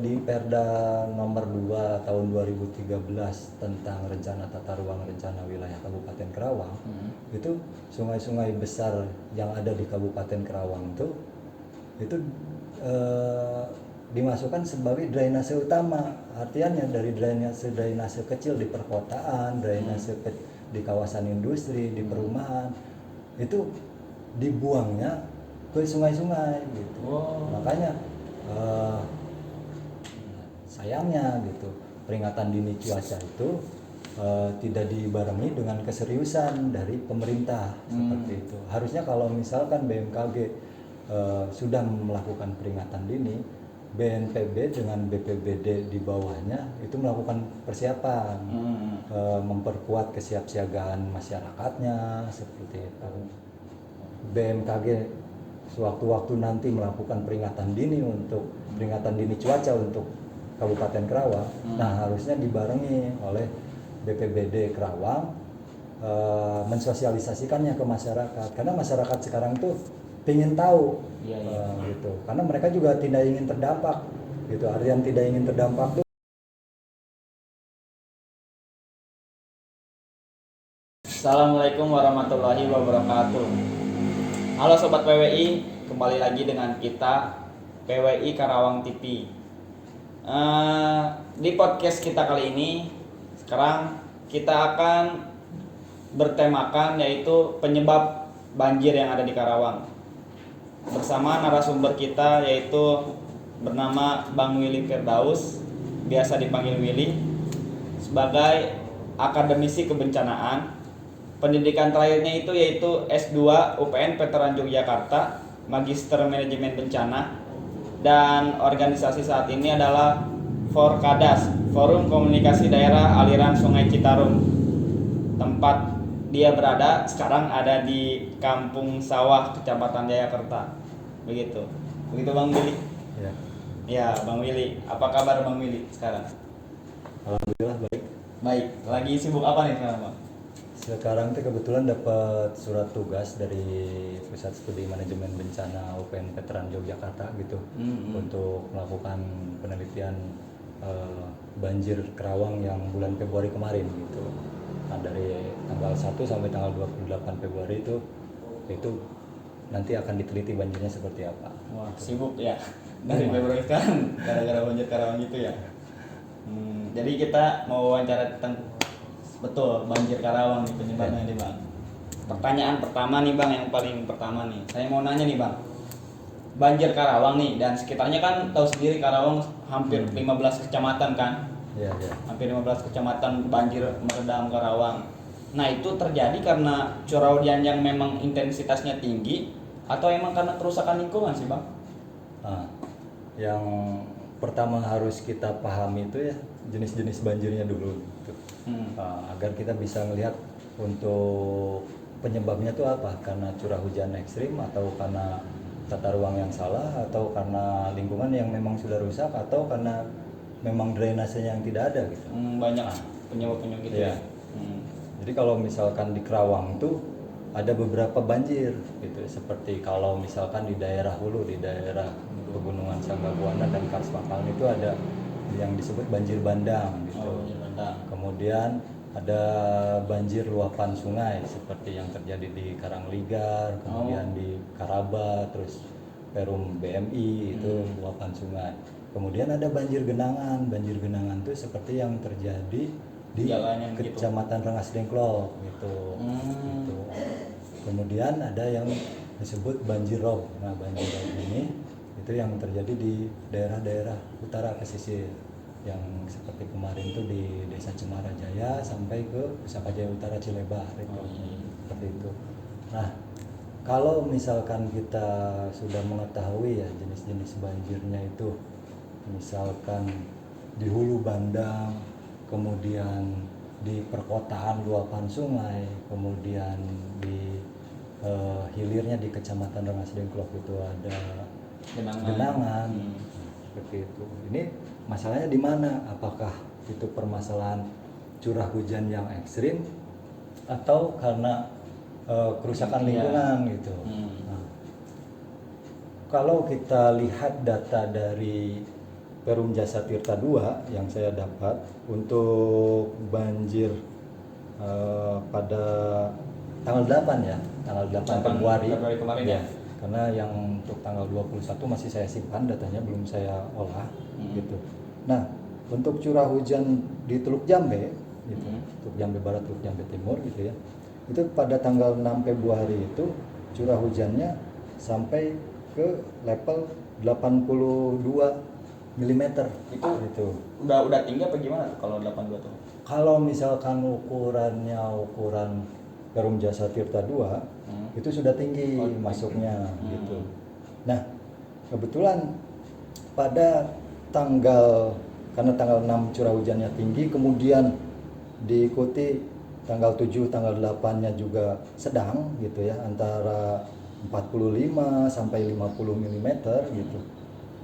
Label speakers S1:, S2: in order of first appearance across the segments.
S1: di Perda nomor 2 tahun 2013 tentang rencana tata ruang rencana wilayah Kabupaten Kerawang, itu sungai-sungai besar yang ada di Kabupaten Kerawang itu dimasukkan sebagai drainase utama. Artinya dari drainase kecil di perkotaan, di kawasan industri, di perumahan, itu dibuangnya ke sungai-sungai gitu. Makanya sayangnya gitu, peringatan dini cuaca itu tidak dibarengi dengan keseriusan dari pemerintah seperti itu. Harusnya kalau misalkan BMKG sudah melakukan peringatan dini, BNPB dengan BPBD di bawahnya itu melakukan persiapan, memperkuat kesiapsiagaan masyarakatnya seperti itu. BMKG sewaktu-waktu nanti melakukan peringatan dini cuaca untuk Kabupaten Kerawang, nah harusnya dibarengi oleh BPBD Kerawang, mensosialisasikannya ke masyarakat, karena masyarakat sekarang tuh ingin tahu, gitu, karena mereka juga tidak ingin terdampak, gitu. Artian tidak ingin terdampak tuh.
S2: Assalamualaikum warahmatullahi wabarakatuh. Halo Sobat PWI, kembali lagi dengan kita PWI Karawang TV. Di podcast kita kali ini, sekarang kita akan bertemakan yaitu penyebab banjir yang ada di Karawang. Bersama narasumber kita yaitu bernama Bang Willy Firdaus, biasa dipanggil Willy, sebagai akademisi kebencanaan. Pendidikan terakhirnya itu yaitu S2 UPN Veteran Yogyakarta, Magister Manajemen Bencana, dan organisasi saat ini adalah Forkadas, Forum Komunikasi Daerah Aliran Sungai Citarum. Tempat dia berada sekarang ada di Kampung Sawah, Kecamatan Jayakarta. Begitu Bang Willy. Ya, Bang Willy. Apa kabar Bang Willy sekarang?
S1: Alhamdulillah baik.
S2: Baik. Lagi sibuk apa nih sekarang, Bang?
S1: Sekarang tuh kebetulan dapat surat tugas dari Pusat Studi Manajemen Bencana UPN Veteran Yogyakarta gitu, untuk melakukan penelitian banjir Kerawang yang bulan Februari kemarin gitu. Nah, dari tanggal 1 sampai tanggal 28 Februari itu nanti akan diteliti banjirnya seperti apa.
S2: Wah, sibuk ya. Dari Februari sekarang gara-gara banjir Karawang gitu ya. Jadi kita mau wawancara tentang betul banjir Karawang nih, penyebabnya nih Bang. Pertanyaan pertama nih Bang, yang paling pertama nih, saya mau nanya nih Bang, banjir Karawang nih dan sekitarnya kan tahu sendiri Karawang hampir 15 kecamatan kan.
S1: Iya.
S2: Hampir 15 kecamatan banjir merendam Karawang. Nah, itu terjadi karena curah hujan yang memang intensitasnya tinggi atau emang karena kerusakan lingkungan sih Bang?
S1: Nah, yang pertama harus kita pahami itu ya jenis-jenis banjirnya dulu gitu. Agar kita bisa melihat untuk penyebabnya itu apa, karena curah hujan ekstrim atau karena tata ruang yang salah atau karena lingkungan yang memang sudah rusak atau karena memang drainasenya yang tidak ada gitu.
S2: Banyak penyebab-penyebab gitu ya.
S1: Jadi kalau misalkan di Kerawang tuh ada beberapa banjir gitu, seperti kalau misalkan di daerah hulu, di daerah pegunungan Sanggabuana dan Kars Pangkalan itu ada yang disebut banjir bandang gitu. Kemudian ada banjir luapan sungai seperti yang terjadi di Karangligar, kemudian di Karaba, terus Perum BMI itu luapan sungai. Kemudian ada banjir genangan. Banjir genangan itu seperti yang terjadi di Kecamatan Rengas Dengklok gitu. Gitu. Kemudian ada yang disebut banjir rob. Nah, banjir rob ini itu yang terjadi di daerah-daerah utara pesisir, yang seperti kemarin itu di Desa Cemara Jaya sampai ke Pusaka Jaya Utara Cilebar itu. Seperti itu. Nah, kalau misalkan kita sudah mengetahui ya jenis-jenis banjirnya itu, misalkan di hulu bandang, kemudian di perkotaan luapan sungai, kemudian di hilirnya di Kecamatan Rengas Dengklok itu ada genangan. Seperti itu. Ini masalahnya di mana? Apakah itu permasalahan curah hujan yang ekstrim atau karena kerusakan lingkungan gitu. Nah, kalau kita lihat data dari Perum Jasa Tirta 2 yang saya dapat untuk banjir pada tanggal 8 ya, tanggal 8 Februari.
S2: Februari kemarin ya.
S1: Karena yang untuk tanggal 21 masih saya simpan datanya, belum saya olah gitu. Nah, untuk curah hujan di Teluk Jambe gitu, Teluk Jambe Barat, Teluk Jambe Timur gitu ya. Itu pada tanggal 6 Februari itu curah hujannya sampai ke level 82 mm
S2: Itu udah tinggi apa gimana tuh kalau 82 tuh?
S1: Kalau misalkan ukurannya ukuran Perum Jasa Tirta 2 itu sudah tinggi masuknya gitu. Nah, kebetulan pada karena tanggal 6 curah hujannya tinggi, kemudian diikuti tanggal 7 tanggal 8-nya juga sedang gitu ya, antara 45 sampai 50 mm gitu.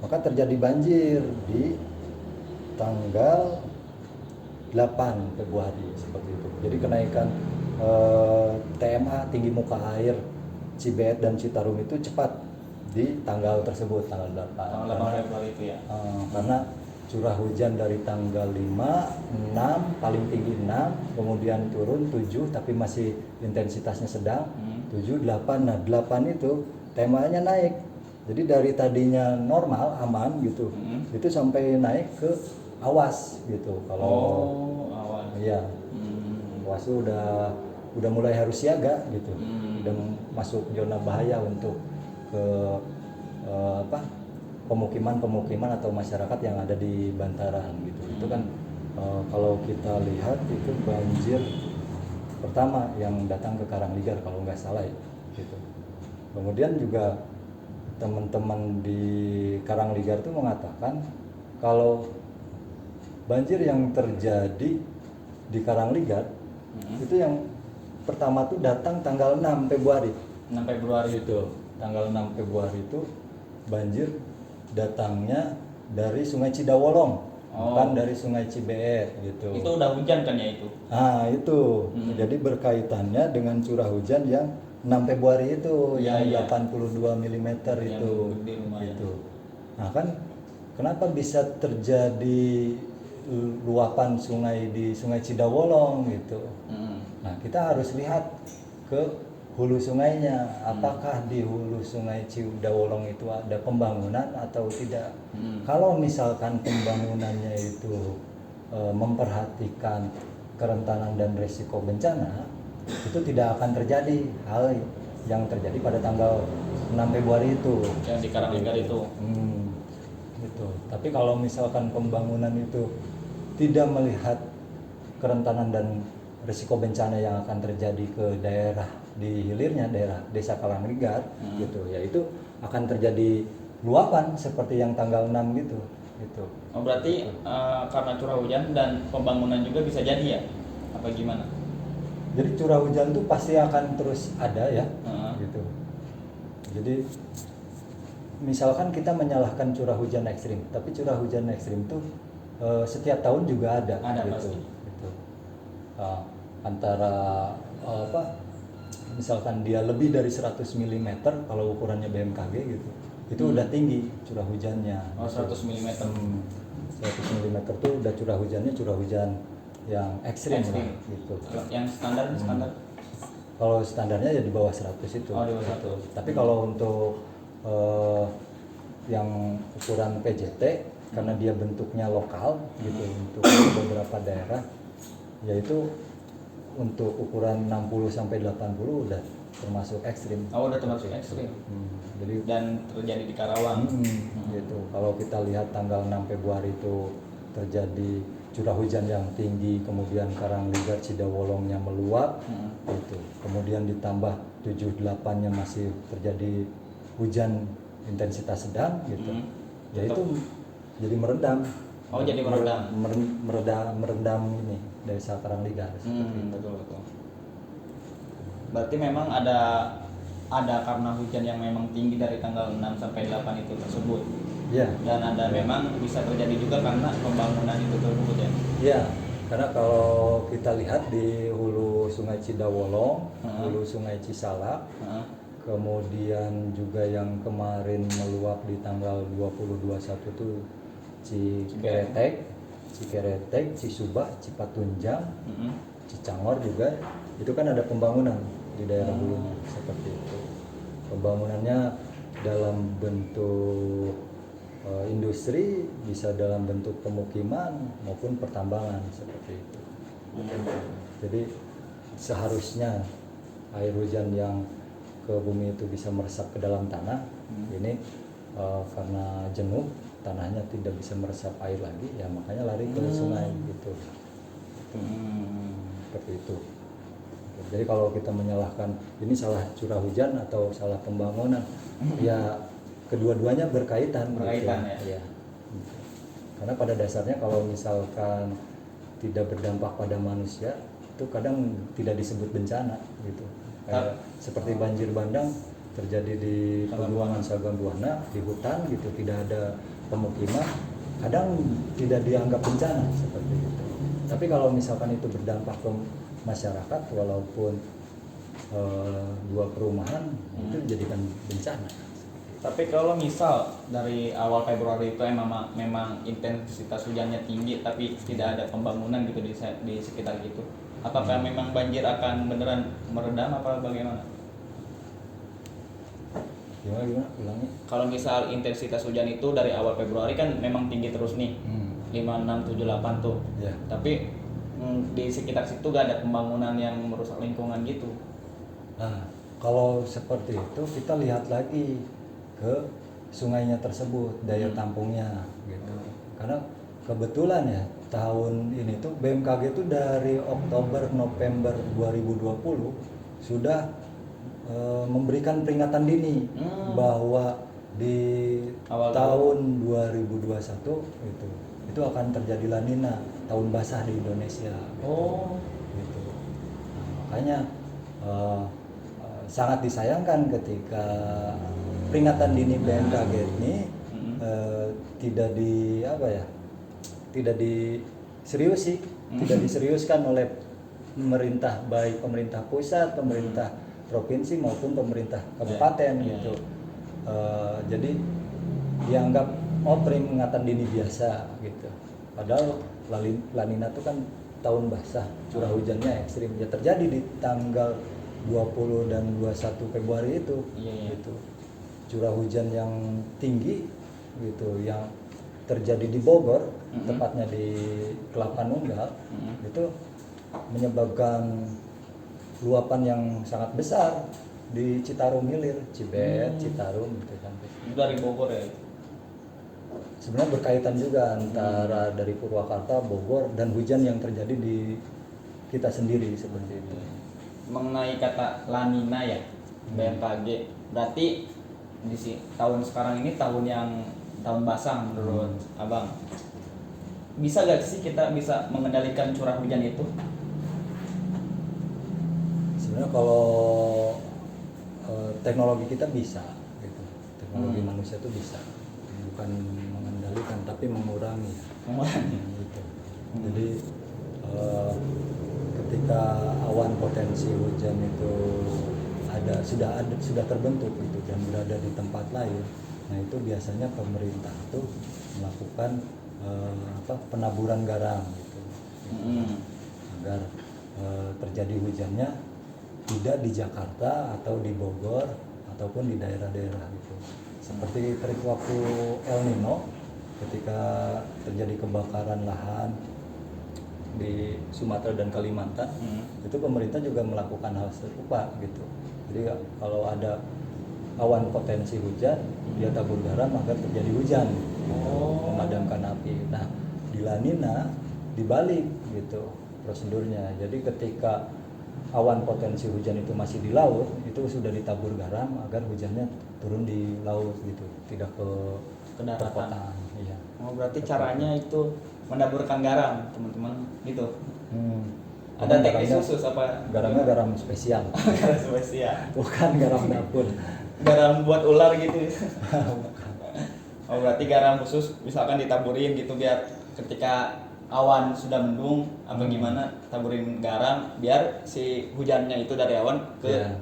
S1: Maka terjadi banjir di tanggal 8 Februari seperti itu. Jadi kenaikan TMA, tinggi muka air Cibeet dan Citarum itu cepat di tanggal tersebut, tanggal 8.
S2: Tanggal 8 Februari itu ya.
S1: Karena curah hujan dari tanggal 5, 6, paling tinggi 6, kemudian turun 7 tapi masih intensitasnya sedang, 7, 8. Nah, 8 itu TMA-nya naik. Jadi dari tadinya normal, aman gitu. Itu sampai naik ke awas gitu. Kalau
S2: awas.
S1: Iya. Awas itu udah mulai harus siaga gitu. Udah masuk zona bahaya untuk ke pemukiman atau masyarakat yang ada di bantaran gitu. Itu kan kalau kita lihat itu banjir pertama yang datang ke Karangligar kalau nggak salah ya gitu. Kemudian juga teman-teman di Karangligar itu mengatakan kalau banjir yang terjadi di Karangligar itu yang pertama tuh datang tanggal 6 Februari.
S2: 6 Februari
S1: itu. Tanggal 6 Februari itu banjir datangnya dari Sungai Cidawolong, bukan dari Sungai Cibeet gitu.
S2: Itu udah hujan kan ya itu?
S1: Ah, itu. Jadi berkaitannya dengan curah hujan yang 6 Februari itu yang 82 mm itu. Gitu. Nah, kan kenapa bisa terjadi luapan sungai di Sungai Cidawolong gitu. Nah, kita harus lihat ke hulu sungainya, apakah di hulu Sungai Cidawolong itu ada pembangunan atau tidak. Kalau misalkan pembangunannya itu memperhatikan kerentanan dan risiko bencana, itu tidak akan terjadi hal yang terjadi pada tanggal 6 Februari itu.
S2: Yang di Karangligar itu.
S1: Gitu. Tapi kalau misalkan pembangunan itu tidak melihat kerentanan dan risiko bencana yang akan terjadi ke daerah di hilirnya, daerah desa Karangligar gitu, yaitu akan terjadi luapan seperti yang tanggal 6 gitu.
S2: Oh, berarti karena curah hujan dan pembangunan juga bisa jadi ya? Apa gimana?
S1: Jadi curah hujan tuh pasti akan terus ada ya, gitu. Jadi misalkan kita menyalahkan curah hujan ekstrim, tapi curah hujan ekstrim tuh setiap tahun juga ada gitu.
S2: Pasti.
S1: Gitu. Antara misalkan dia lebih dari 100 mm kalau ukurannya BMKG gitu, itu udah tinggi curah hujannya.
S2: 100 mm.
S1: 100 mm tuh udah curah hujan yang ekstrim. Lah, gitu.
S2: Yang standar.
S1: Kalau standarnya ya di bawah 100 itu.
S2: Di bawah 100.
S1: Tapi kalau untuk yang ukuran PJT karena dia bentuknya lokal gitu untuk beberapa daerah, yaitu untuk ukuran 60 sampai 80 udah termasuk ekstrim.
S2: Udah termasuk ekstrim.
S1: Jadi
S2: dan terjadi di Karawang.
S1: Gitu. Kalau kita lihat tanggal 6 Februari itu terjadi curah hujan yang tinggi, kemudian Karangligar Cidawolongnya meluap, gitu. Kemudian ditambah 7-8-nya masih terjadi hujan intensitas sedang, gitu. Yaitu jadi merendam.
S2: Jadi
S1: merendam ini desa Karangligar.
S2: Betul. Berarti memang ada karena hujan yang memang tinggi dari tanggal 6 sampai 8 itu tersebut.
S1: Iya.
S2: Dan ada memang bisa terjadi juga karena pembangunan itu tersebut ya.
S1: Iya, karena kalau kita lihat di hulu Sungai Cidawolong, hulu Sungai Cisalak, kemudian juga yang kemarin meluap di tanggal 20-21 itu Cikeretek, Cisubah, Cipatunjang,
S2: Mm-mm.
S1: Cicangor juga itu kan ada pembangunan di daerah hulunya seperti itu. Pembangunannya dalam bentuk industri, bisa dalam bentuk pemukiman maupun pertambangan seperti itu. Jadi seharusnya air hujan yang ke bumi itu bisa meresap ke dalam tanah. Ini karena jenuh tanahnya tidak bisa meresap air lagi, ya makanya lari ke sungai gitu. Seperti itu. Jadi kalau kita menyalahkan ini salah curah hujan atau salah pembangunan, ya kedua-duanya berkaitan.
S2: Berkaitan,
S1: gitu. Ya. Gitu. Karena pada dasarnya kalau misalkan tidak berdampak pada manusia, itu kadang tidak disebut bencana gitu. Kayak seperti banjir bandang terjadi di Pegunungan Sagambuana, di hutan gitu, tidak ada pemukiman, kadang tidak dianggap bencana seperti itu. Tapi kalau misalkan itu berdampak ke masyarakat, walaupun dua perumahan, itu dijadikan bencana.
S2: Tapi kalau misal dari awal Februari itu memang intensitas hujannya tinggi tapi tidak ada pembangunan gitu di sekitar gitu, apakah memang banjir akan beneran meredam apa bagaimana?
S1: Gimana ulangnya?
S2: Kalau misal intensitas hujan itu dari awal Februari kan memang tinggi terus nih, 5, 6, 7, 8 tuh.
S1: Ya.
S2: Tapi di sekitar situ gak ada pembangunan yang merusak lingkungan gitu.
S1: Nah, kalau seperti itu kita lihat lagi ke sungainya tersebut, daya tampungnya gitu. Karena kebetulan ya tahun ini tuh BMKG itu dari Oktober November 2020 sudah memberikan peringatan dini bahwa di
S2: Awal
S1: tahun 2021 itu akan terjadi La Nina, tahun basah di Indonesia.
S2: Oh.
S1: Gitu. Nah, makanya sangat disayangkan ketika peringatan dini BMKG ini tidak diseriuskan oleh pemerintah, baik pemerintah pusat, pemerintah provinsi maupun pemerintah kabupaten gitu. Jadi dianggap peringatan dini biasa gitu. Padahal La Nina itu kan tahun basah, curah hujannya ekstrim, ya terjadi di tanggal 20 dan 21 Februari itu. Gitu. Curah hujan yang tinggi gitu, yang terjadi di Bogor, tepatnya di Kelapa Nunggal, itu menyebabkan luapan yang sangat besar di Citarum Hilir, Cibet, Citarum gitu kan.
S2: Itu dari Bogor ya?
S1: Sebenarnya berkaitan juga antara dari Purwakarta, Bogor, dan hujan yang terjadi di kita sendiri seperti itu.
S2: Mengenai kata La Nina ya, BMKG, berarti tahun sekarang ini tahun basah menurut Abang. Bisa gak sih kita bisa mengendalikan curah hujan itu?
S1: Sebenarnya kalau teknologi kita bisa gitu. Teknologi manusia itu bisa, bukan mengendalikan tapi mengurangi gitu. Jadi ketika awan potensi hujan itu sudah terbentuk gitu dan berada di tempat lain, nah itu biasanya pemerintah itu melakukan penaburan garam gitu, agar terjadi hujannya tidak di Jakarta atau di Bogor ataupun di daerah-daerah gitu. Seperti waktu El Nino, ketika terjadi kebakaran lahan di Sumatera dan Kalimantan, itu pemerintah juga melakukan hal serupa gitu. Jadi kalau ada awan potensi hujan, dia tabur garam agar terjadi hujan, memadamkan api. Nah, di La Nina dibalik gitu prosedurnya. Jadi ketika awan potensi hujan itu masih di laut, itu sudah ditabur garam agar hujannya turun di laut gitu, tidak ke
S2: daratan.
S1: perkotaan. Iya.
S2: Oh, berarti caranya itu menaburkan garam, teman-teman, gitu. Ada
S1: Garamnya-
S2: teknik khusus apa?
S1: Garamnya garam spesial,
S2: Garam spesial.
S1: bukan garam dapur.
S2: Garam buat ular gitu. Oh, berarti garam khusus misalkan ditaburin gitu biar ketika awan sudah mendung apa gimana, taburin garam biar si hujannya itu dari awan
S1: Ya,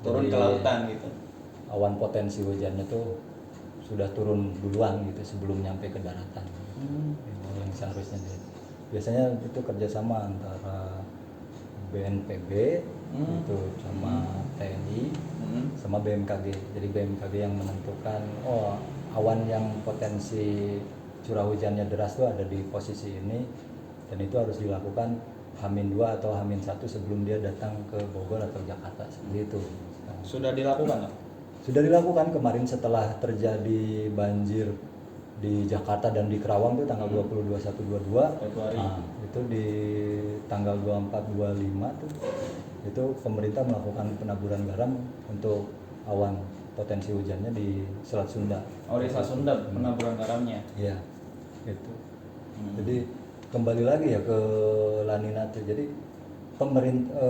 S2: turun
S1: jadi
S2: ke lautan gitu.
S1: awan potensi hujannya tuh sudah turun duluan gitu sebelum nyampe ke daratan. Yang seharusnya biasanya itu kerjasama antara BNPB itu sama TNI sama BMKG. Jadi BMKG yang menentukan awan yang potensi curah hujannya deras itu ada di posisi ini, dan itu harus dilakukan H-2 atau H-1 sebelum dia datang ke Bogor atau Jakarta, seperti itu.
S2: Sudah dilakukan,
S1: Sudah dilakukan kemarin setelah terjadi banjir di Jakarta dan di Kerawang itu tanggal 20, 21, 22
S2: Februari.
S1: Itu di tanggal 24, 25 tuh itu pemerintah melakukan penaburan garam untuk awan potensi hujannya di Selat Sunda.
S2: Oh, di Selat Sunda penaburan garamnya.
S1: Iya, itu. Jadi kembali lagi ya ke La Nina tuh. Jadi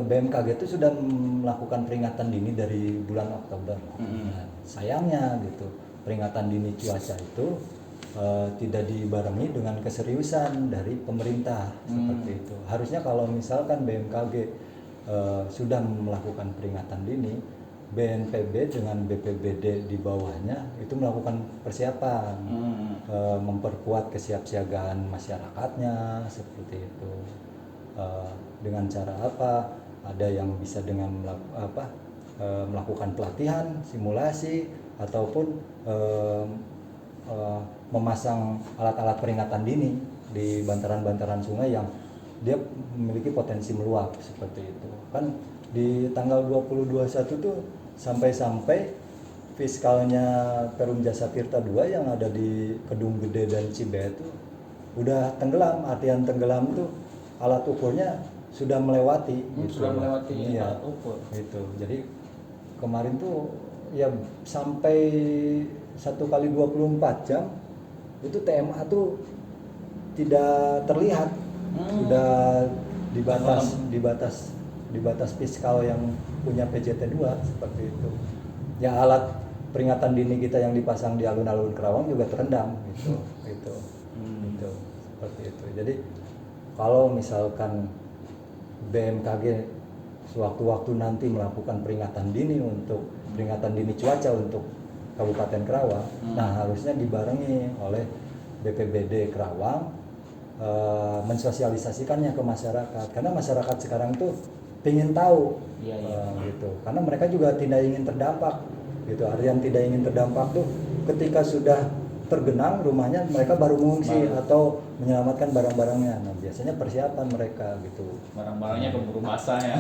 S1: BMKG itu sudah melakukan peringatan dini dari bulan Oktober. Nah, sayangnya gitu, peringatan dini cuaca itu tidak dibarengi dengan keseriusan dari pemerintah seperti itu. Harusnya kalau misalkan BMKG sudah melakukan peringatan dini, BNPB dengan BPBD di bawahnya itu melakukan persiapan, memperkuat kesiapsiagaan masyarakatnya seperti itu. Dengan cara apa? Ada yang bisa dengan melakukan pelatihan, simulasi, ataupun memasang alat-alat peringatan dini di bantaran-bantaran sungai yang dia memiliki potensi meluap seperti itu. Kan di tanggal 20-21 tuh sampai fiskalnya Perum Jasa Tirta II yang ada di Kedung Gede dan Cibe itu udah tenggelam. Artian tenggelam tuh alat ukurnya sudah melewati gitu.
S2: Sudah melewati
S1: iya,
S2: alat ukur.
S1: gitu. Jadi kemarin tuh ya sampai 1 kali 24 jam itu TMA tuh tidak terlihat. Sudah di batas fiskal yang punya PJT 2 seperti itu. Ya alat peringatan dini kita yang dipasang di alun-alun Kerawang juga terendam gitu. Gitu. Seperti itu. Jadi kalau misalkan BMKG sewaktu-waktu nanti melakukan peringatan dini cuaca untuk Kabupaten Kerawang, nah harusnya dibarengi oleh BPBD Kerawang, mensosialisasikannya ke masyarakat, karena masyarakat sekarang tuh ingin tahu, gitu, karena mereka juga tidak ingin terdampak, gitu. Artian tidak ingin terdampak tuh ketika sudah tergenang rumahnya mereka baru mengungsi atau menyelamatkan barang-barangnya. Nah biasanya persiapan mereka gitu.
S2: Barang-barangnya keburu basah ya.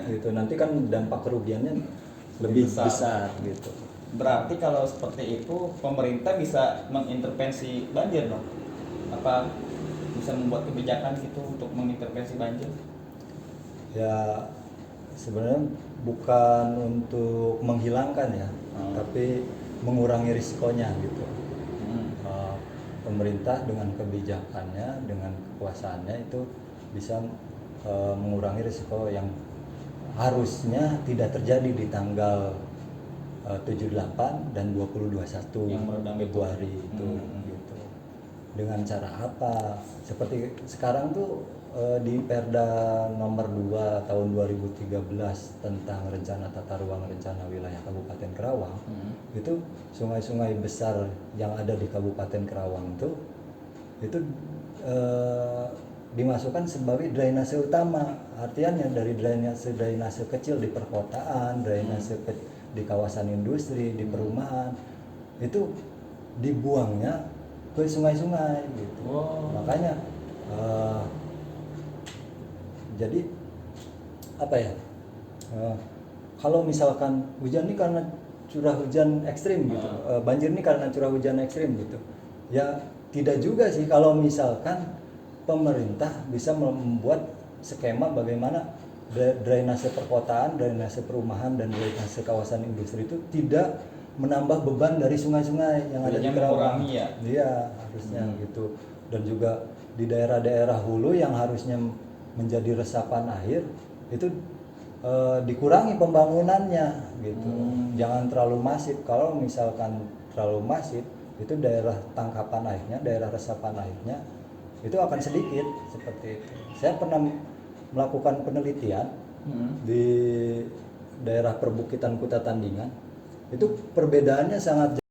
S1: Gitu. Nanti kan dampak kerugiannya lebih besar gitu.
S2: Berarti kalau seperti itu pemerintah bisa mengintervensi banjir dong? Apa bisa membuat kebijakan gitu untuk mengintervensi banjir?
S1: Ya sebenarnya bukan untuk menghilangkan ya, tapi mengurangi risikonya gitu. Pemerintah dengan kebijakannya, dengan kekuasaannya itu bisa mengurangi risiko yang harusnya tidak terjadi di tanggal 78 dan 2021 Februari itu gitu. Dengan cara apa? Seperti sekarang tuh di Perda nomor 2 tahun 2013 tentang rencana tata ruang rencana wilayah Kabupaten Kerawang, itu sungai-sungai besar yang ada di Kabupaten Kerawang itu dimasukkan sebagai drainase utama. Artinya dari drainase kecil di perkotaan, drainase di kawasan industri, di perumahan, itu dibuangnya ke sungai-sungai gitu. Makanya jadi apa ya, kalau misalkan hujan ini karena curah hujan ekstrim gitu, banjir ini karena curah hujan ekstrim gitu, ya tidak juga sih kalau misalkan pemerintah bisa membuat skema bagaimana drainase perkotaan, drainase perumahan, dan drainase kawasan industri itu tidak menambah beban dari sungai-sungai yang ada di Kerawang. Iya, harusnya gitu. Dan juga di daerah-daerah hulu yang harusnya menjadi resapan air itu dikurangi pembangunannya gitu. Jangan terlalu masif. Kalau misalkan terlalu masif, itu daerah tangkapan airnya, daerah resapan airnya itu akan sedikit seperti itu. Saya pernah melakukan penelitian di daerah perbukitan Kuta Tandingan. Itu perbedaannya sangat